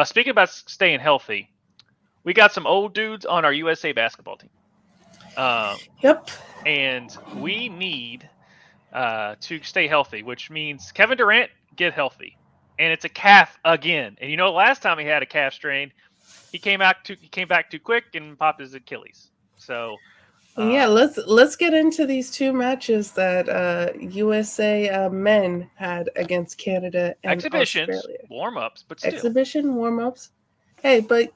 Speaking about staying healthy, we got some old dudes on our USA basketball team. Um, Yep. and we need to stay healthy, which means Kevin Durant get healthy, and it's a calf again. And last time he had a calf strain, he came back too quick and popped his Achilles. So Yeah, let's get into these two matches that USA men had against Canada and exhibitions, Australia. warm ups, but still, Exhibition warm ups. Hey, but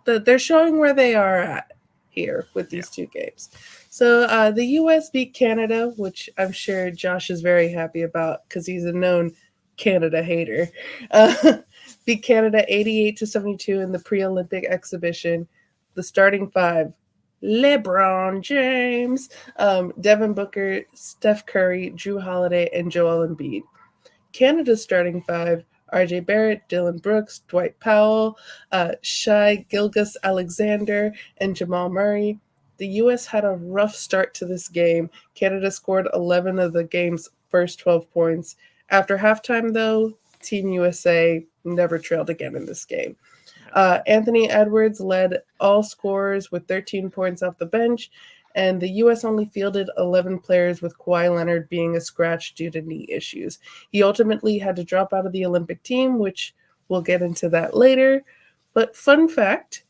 they're showing where they are at here with yeah. these two games. So the US beat Canada, which I'm sure Josh is very happy about because he's a known Canada hater. Uh, beat Canada 88-72 in the pre-Olympic exhibition. The starting five: LeBron James, Devin Booker, Steph Curry, Drew Holiday, and Joel Embiid. Canada's starting five: RJ Barrett, Dylan Brooks, Dwight Powell, Shai Gilgis Alexander, and Jamal Murray. The U.S. had a rough start to this game. Canada scored 11 of the game's first 12 points. After halftime, though, Team USA never trailed again in this game. No. Anthony Edwards led all scorers with 13 points off the bench, and the U.S. only fielded 11 players, with Kawhi Leonard being a scratch due to knee issues. He ultimately had to drop out of the Olympic team, which we'll get into that later. But fun fact,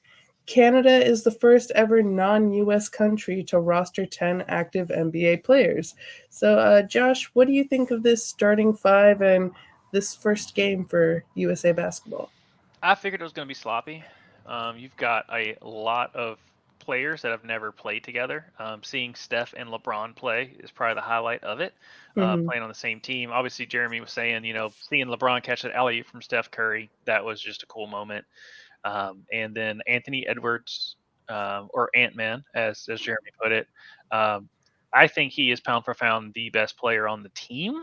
Canada is the first ever non US country to roster 10 active NBA players. So, Josh, what do you think of this starting five and this first game for USA basketball? I figured it was going to be sloppy. You've got a lot of players that have never played together. Seeing Steph and LeBron play is probably the highlight of it. Mm-hmm. Playing on the same team. Obviously, Jeremy was saying, seeing LeBron catch that alley from Steph Curry, that was just a cool moment. And then Anthony Edwards, or Ant Man, as Jeremy put it. Um, I think he is pound for pound the best player on the team,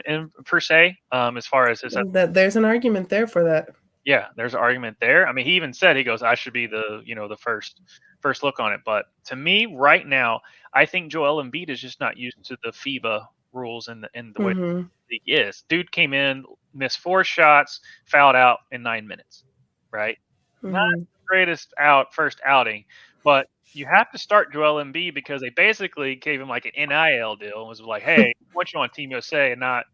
in per se, as far as his. That there's an argument there for that. Yeah, there's an argument there. I mean, he even said, he goes, I should be the first look on it. But to me, right now, I think Joel Embiid is just not used to the FIBA rules and the way Mm-hmm. the league is. Dude came in, missed 4 shots, fouled out in 9 minutes. Right? Not Mm-hmm. the greatest first outing, but you have to start Joel Embiid because they basically gave him like an NIL deal and was like, hey, I want you on Team USA and not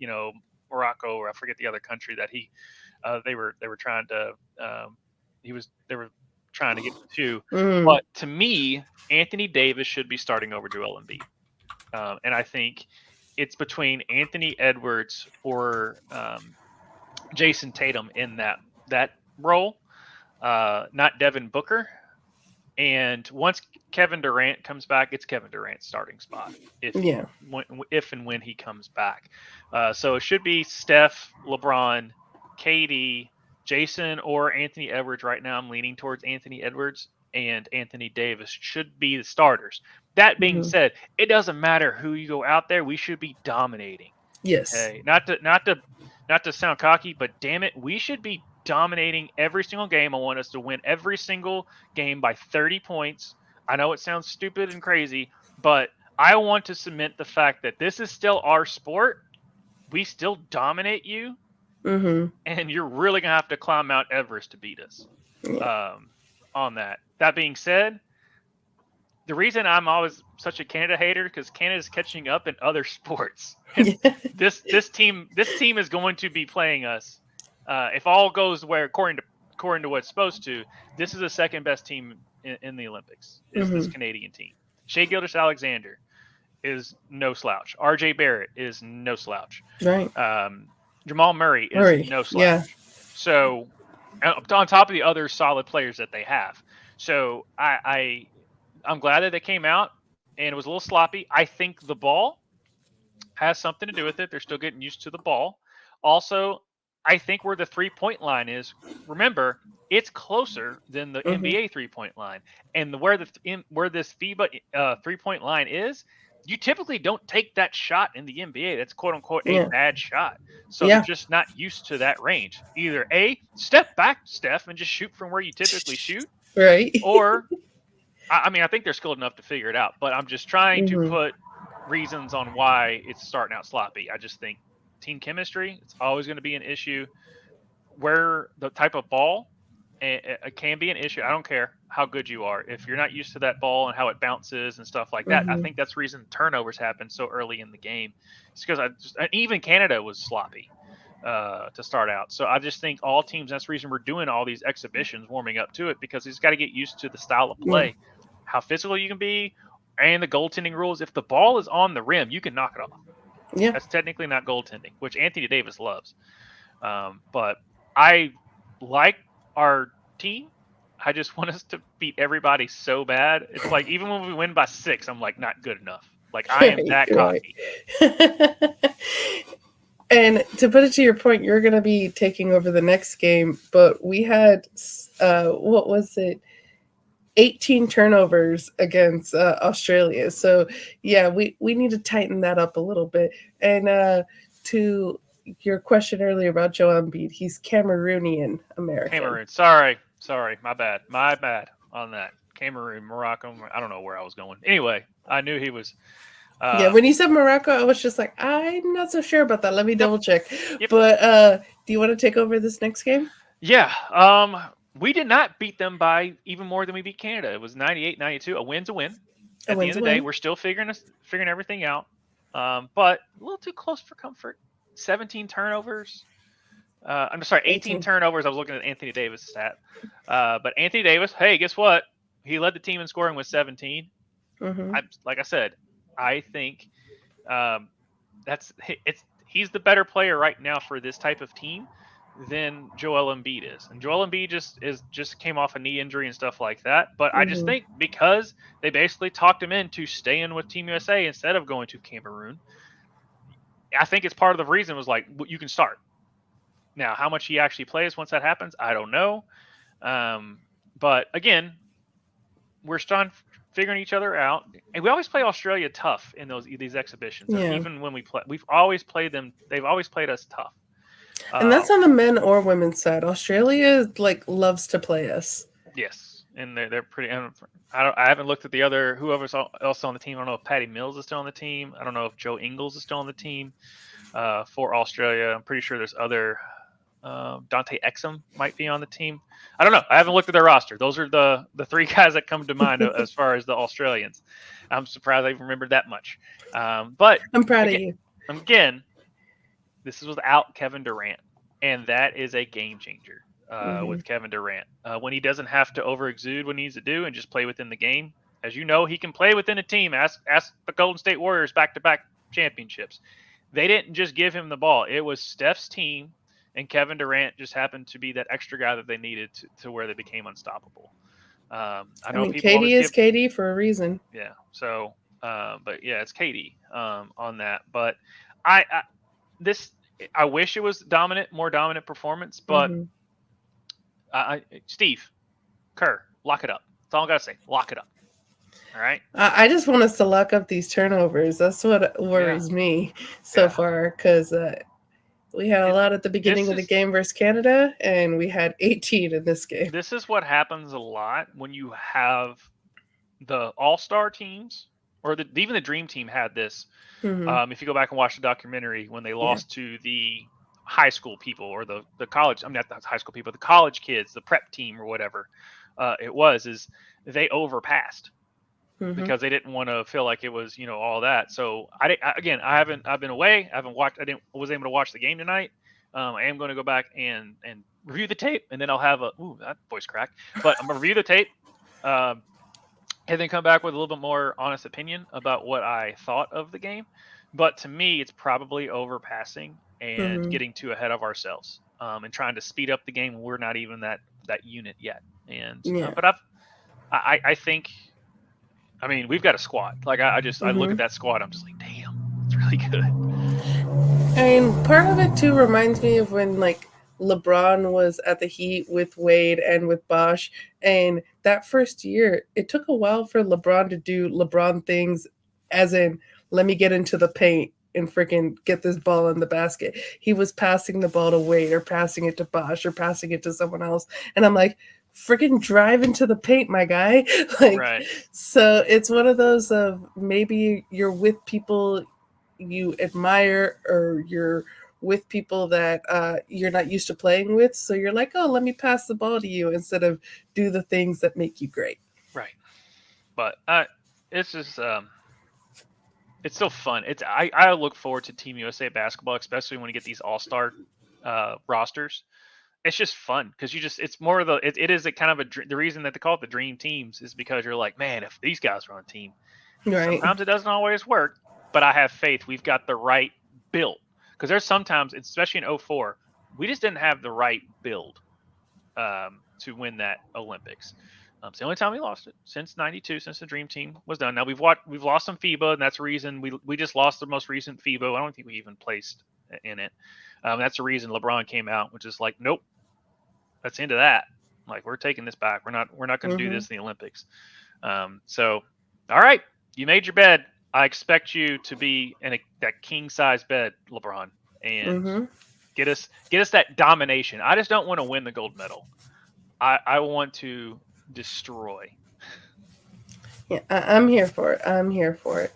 Morocco, or I forget the other country that they were trying to they were trying to get to. Mm-hmm. But to me, Anthony Davis should be starting over Joel Embiid, and I think it's between Anthony Edwards or Jason Tatum in that role, not Devin Booker. And once Kevin Durant comes back, it's Kevin Durant's starting spot Yeah. if and when he comes back. So it should be Steph, LeBron, KD, Jason, or Anthony Edwards. Right now, I'm leaning towards Anthony Edwards, and Anthony Davis should be the starters. That being Mm-hmm. said, it doesn't matter who you go out there. We should be dominating. Yes. Okay, not to sound cocky, but damn it, we should be dominating every single game. I want us to win every single game by 30 points. I know it sounds stupid and crazy, but I want to cement the fact that this is still our sport. We still dominate you, Mm-hmm. and you're really gonna have to climb Mount Everest to beat us. Yeah. Um, on that. That being said, the reason I'm always such a Canada hater because Canada's catching up in other sports, and Yeah. this team is going to be playing us. If all goes where according to what it's supposed to, this is the second best team in the Olympics. Is this Mm-hmm. Canadian team? Shea Gildas Alexander is no slouch. RJ Barrett is no slouch. Right. Um, Jamal Murray is Murray. no Yeah. slouch. So on top of the other solid players that they have, so I'm glad that they came out and it was a little sloppy. I think the ball has something to do with it. They're still getting used to the ball. Also, I think where the 3-point line is, remember, it's closer than the Mm-hmm. NBA 3-point line. And where this FIBA 3-point line is, you typically don't take that shot in the NBA. That's quote unquote a Yeah. bad shot. So they're Yeah. just not used to that range. Either A, step back, Steph, and just shoot from where you typically shoot, Right. or I mean, I think they're skilled enough to figure it out, but I'm just trying to Mm-hmm. put reasons on why it's starting out sloppy. I just think team chemistry, it's always going to be an issue. Where the type of ball, it can be an issue. I don't care how good you are. If you're not used to that ball and how it bounces and stuff like that, I Mm-hmm. think that's the reason turnovers happen so early in the game. It's because even Canada was sloppy to start out. So I just think all teams. That's the reason we're doing all these exhibitions, warming up to it, because he's got to get used to the style of Yeah. play, how physical you can be, and the goaltending rules. If the ball is on the rim, you can knock it off. Yeah. That's technically not goaltending, which Anthony Davis loves. But I like our team. I just want us to beat everybody so bad. It's like even when we win by 6, I'm like not good enough. Like I am that Right. cocky. And to put it to your point, you're going to be taking over the next game, but we had, what was it? 18 turnovers against Australia. So, yeah, we need to tighten that up a little bit. And to your question earlier about Joe Embiid, he's Cameroonian American. Cameroon. Sorry, my bad on that. Cameroon, Morocco. I don't know where I was going. Anyway, I knew he was. Yeah, when you said Morocco, I was just like, I'm not so sure about that. Let me Yep, double check. yep. But do you want to take over this next game? Yeah. We did not beat them by even more than we beat Canada. It was 98-92. A win's a win. A At the win's end a of the day, win. we're still figuring everything out. But a little too close for comfort. 17 turnovers. I'm sorry, 18 18. turnovers. I was looking at Anthony Davis' stat. But Anthony Davis, hey, guess what? He led the team in scoring with 17. Mm-hmm. Like I said, I think um, he's the better player right now for this type of team than Joel Embiid is. And Joel Embiid just came off a knee injury and stuff like that. But I just Mm-hmm. think because they basically talked him into staying with Team USA instead of going to Cameroon, I think it's part of the reason was like you can start. Now, how much he actually plays once that happens, I don't know. But again, we're still figuring each other out, and we always play Australia tough in these exhibitions. Yeah. Even when we play, we've always played them. They've always played us tough. And Uh, that's on the men or women's side. Australia like loves to play us. yes, and they're pretty. I haven't looked at the other whoever's else on the team. I don't know if Patty Mills is still on the team. I don't know if Joe Ingles is still on the team for Australia. I'm pretty sure there's other. Dante Exum might be on the team. I don't know. I haven't looked at their roster. Those are the 3 guys that come to mind as far as the Australians. I'm surprised I remembered that much. But I'm proud of you. again, this is without Kevin Durant, and that is a game changer with Kevin Durant. When he doesn't have to overexude what he needs to do and just play within the game. As you know, he can play within a team. Ask the Golden State Warriors back-to-back championships. They didn't just give him the ball. It was Steph's team, and Kevin Durant just happened to be that extra guy that they needed to where they became unstoppable. I know mean, people always KD is give, KD for a reason. yeah. So, but yeah, it's KD on that. But I this I wish it was more dominant performance. But Mm-hmm. Steve Kerr, lock it up. That's all I gotta say. Lock it up. All right. I just want us to lock up these turnovers. That's what worries me so far, because we had a lot at the beginning of the game versus Canada, and we had 18 in this game. This is what happens a lot when you have the all-star teams, or even the Dream Team had this. Mm-hmm. If you go back and watch the documentary when they lost to the high school people or the college, I'm not the high school people, the college kids, the prep team or whatever is they overpassed because they didn't want to feel like it was all that. So I've been away. I was able to watch the game tonight. I am going to go back and review the tape, and then I'll have that voice crack. But I'm gonna review the tape, and then come back with a little bit more honest opinion about what I thought of the game. But to me, it's probably overpassing and getting too ahead of ourselves, and trying to speed up the game. We're not even that unit yet. And but I think. I mean, we've got a squad. Like I look at that squad, I'm just like, damn, it's really good. And part of it too reminds me of when like LeBron was at the Heat with Wade and with Bosch, and that first year, it took a while for LeBron to do LeBron things, as in let me get into the paint and freaking get this ball in the basket. He was passing the ball to Wade or passing it to Bosch or passing it to someone else, and I'm like, freaking drive into the paint, my guy. Like, right. So it's one of those of maybe you're with people you admire or you're with people that you're not used to playing with. So you're like, oh, let me pass the ball to you instead of do the things that make you great. Right. But it's just it's still fun. I look forward to Team USA basketball, especially when you get these all-star rosters. It's just fun because it's more of it is a kind of the reason that they call it the dream teams is because you're like, man, if these guys are on a team, Right. sometimes it doesn't always work, but I have faith we've got the right build, because there's sometimes, especially in 04, we just didn't have the right build to win that Olympics. It's the only time we lost it since '92, since the Dream Team was done. Now we've lost some FIBA, and that's the reason we just lost the most recent FIBA. I don't think we even placed in it. That's the reason LeBron came out, which is like, nope, that's into that. Like, we're taking this back. We're not going to do this in the Olympics. So, all right, you made your bed. I expect you to be in that king size bed, LeBron, and get us that domination. I just don't want to win the gold medal. I want to destroy. Yeah, I'm here for it. I'm here for it.